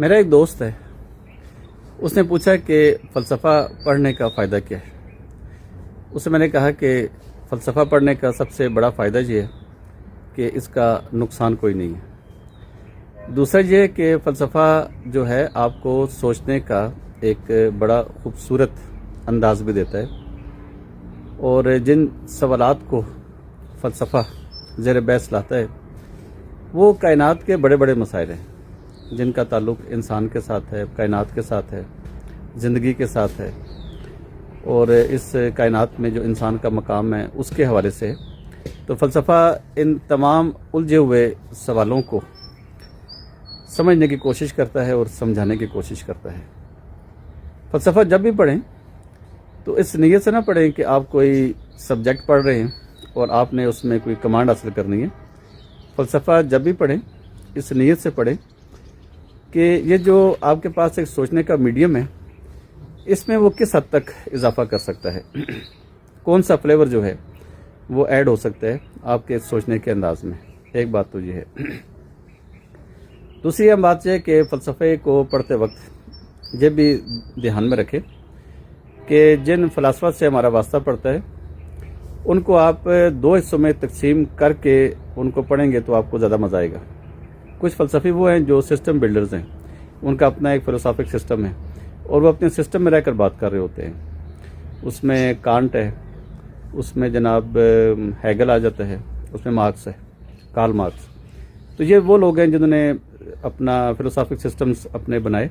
میرا ایک دوست ہے، اس نے پوچھا کہ فلسفہ پڑھنے کا فائدہ کیا ہے۔ اسے میں نے کہا کہ فلسفہ پڑھنے کا سب سے بڑا فائدہ یہ ہے کہ اس کا نقصان کوئی نہیں ہے۔ دوسرا یہ کہ فلسفہ جو ہے آپ کو سوچنے کا ایک بڑا خوبصورت انداز بھی دیتا ہے، اور جن سوالات کو فلسفہ زیر بحث لاتا ہے وہ کائنات کے بڑے بڑے مسائل ہیں جن کا تعلق انسان کے ساتھ ہے، کائنات کے ساتھ ہے، زندگی کے ساتھ ہے، اور اس کائنات میں جو انسان کا مقام ہے اس کے حوالے سے۔ تو فلسفہ ان تمام الجھے ہوئے سوالوں کو سمجھنے کی کوشش کرتا ہے اور سمجھانے کی کوشش کرتا ہے۔ فلسفہ جب بھی پڑھیں تو اس نیت سے نہ پڑھیں کہ آپ کوئی سبجیکٹ پڑھ رہے ہیں اور آپ نے اس میں کوئی کمانڈ حاصل کرنی ہے۔ فلسفہ جب بھی پڑھیں اس نیت سے پڑھیں کہ یہ جو آپ کے پاس ایک سوچنے کا میڈیم ہے، اس میں وہ کس حد تک اضافہ کر سکتا ہے، کون سا فلیور جو ہے وہ ایڈ ہو سکتا ہے آپ کے سوچنے کے انداز میں۔ ایک بات تو یہ ہے۔ دوسری اہم بات یہ ہے کہ فلسفے کو پڑھتے وقت یہ بھی دھیان میں رکھیں کہ جن فلاسفہ سے ہمارا واسطہ پڑتا ہے ان کو آپ دو حصوں میں تقسیم کر کے ان کو پڑھیں گے تو آپ کو زیادہ مزہ آئے گا۔ کچھ فلسفی وہ ہیں جو سسٹم بلڈرز ہیں، ان کا اپنا ایک فلسافک سسٹم ہے اور وہ اپنے سسٹم میں رہ کر بات کر رہے ہوتے ہیں۔ اس میں کانٹ ہے، اس میں جناب ہیگل آ جاتا ہے، اس میں مارکس ہے، کارل مارکس۔ تو یہ وہ لوگ ہیں جنہوں نے اپنا فلسافک سسٹمز اپنے بنائے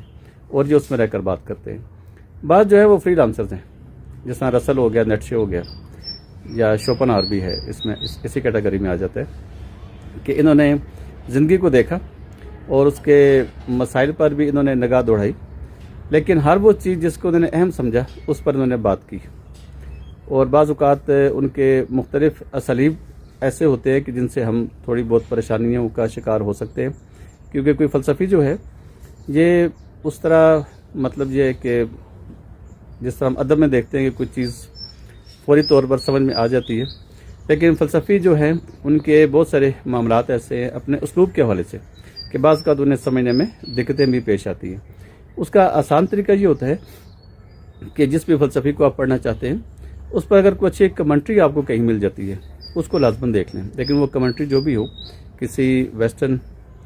اور جو اس میں رہ کر بات کرتے ہیں۔ بعض جو ہے وہ فری لانسرز ہیں، جس طرح رسل ہو گیا، نیٹشے ہو گیا، یا شوپنہاور بھی ہے، اس میں اسی کیٹیگری میں آ جاتا ہے کہ انہوں نے زندگی کو دیکھا اور اس کے مسائل پر بھی انہوں نے نگاہ دوڑائی، لیکن ہر وہ چیز جس کو انہوں نے اہم سمجھا اس پر انہوں نے بات کی۔ اور بعض اوقات ان کے مختلف اسالیب ایسے ہوتے ہیں کہ جن سے ہم تھوڑی بہت پریشانیوں کا شکار ہو سکتے ہیں، کیونکہ کوئی فلسفی جو ہے یہ اس طرح مطلب یہ ہے کہ جس طرح ہم ادب میں دیکھتے ہیں کہ کوئی چیز فوری طور پر سمجھ میں آ جاتی ہے، لیکن فلسفی جو ہیں ان کے بہت سارے معاملات ایسے ہیں اپنے اسلوب کے حوالے سے کہ بعض اوقات انہیں سمجھنے میں دقتیں بھی پیش آتی ہیں۔ اس کا آسان طریقہ یہ ہوتا ہے کہ جس بھی فلسفی کو آپ پڑھنا چاہتے ہیں اس پر اگر کوئی اچھی کمنٹری آپ کو کہیں مل جاتی ہے اس کو لازماً دیکھ لیں، لیکن وہ کمنٹری جو بھی ہو کسی ویسٹرن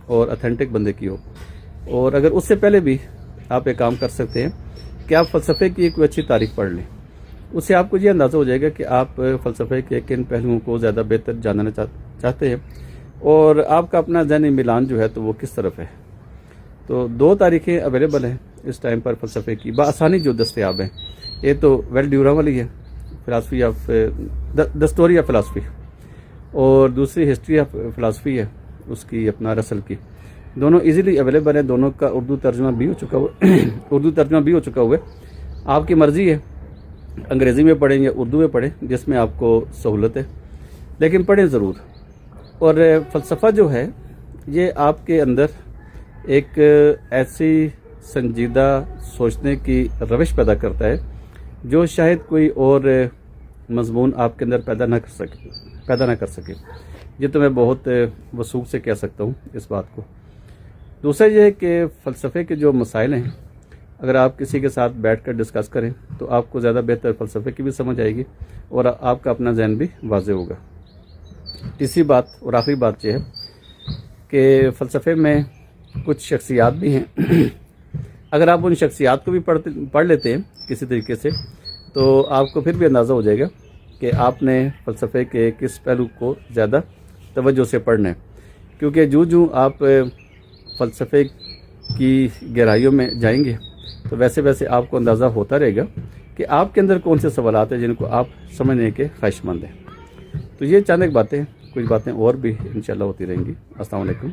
اور اتھینٹک بندے کی ہو۔ اور اگر اس سے پہلے بھی آپ ایک کام کر سکتے ہیں کہ آپ فلسفے کی کوئی اچھی تاریخ پڑھ لیں، اس سے آپ کو یہ اندازہ ہو جائے گا کہ آپ فلسفے کے کن پہلوؤں کو زیادہ بہتر جاننا چاہتے ہیں اور آپ کا اپنا ذہنی میلان جو ہے تو وہ کس طرف ہے۔ تو دو تاریخیں اویلیبل ہیں اس ٹائم پر فلسفے کی بآسانی جو دستیاب ہیں۔ یہ تو ویل ڈیورا والی ہے، philosophy of the story of philosophy, اور دوسری ہسٹری آف فلاسفی ہے اس کی اپنا رسل کی۔ دونوں ایزیلی اویلیبل ہیں، دونوں کا اردو ترجمہ بھی ہو چکا ہوا ہے۔ آپ کی مرضی ہے انگریزی میں پڑھیں یا اردو میں پڑھیں، جس میں آپ کو سہولت ہے، لیکن پڑھیں ضرور۔ اور فلسفہ جو ہے یہ آپ کے اندر ایک ایسی سنجیدہ سوچنے کی روش پیدا کرتا ہے جو شاید کوئی اور مضمون آپ کے اندر پیدا نہ کر سکے۔ یہ تو میں بہت وثوق سے کہہ سکتا ہوں اس بات کو۔ دوسرا یہ ہے کہ فلسفے کے جو مسائل ہیں اگر آپ کسی کے ساتھ بیٹھ کر ڈسکس کریں تو آپ کو زیادہ بہتر فلسفے کی بھی سمجھ آئے گی اور آپ کا اپنا ذہن بھی واضح ہوگا۔ تیسری بات اور آخری بات یہ ہے کہ فلسفے میں کچھ شخصیات بھی ہیں، اگر آپ ان شخصیات کو بھی پڑھ لیتے ہیں کسی طریقے سے تو آپ کو پھر بھی اندازہ ہو جائے گا کہ آپ نے فلسفے کے کس پہلو کو زیادہ توجہ سے پڑھنا ہے، کیونکہ جو آپ فلسفے کی گہرائیوں میں جائیں گے تو ویسے ویسے آپ کو اندازہ ہوتا رہے گا کہ آپ کے اندر کون سے سوالات ہیں جن کو آپ سمجھنے کے خواہش مند ہیں۔ تو یہ چند ایک باتیں، کچھ باتیں اور بھی انشاءاللہ ہوتی رہیں گی۔ السلام علیکم۔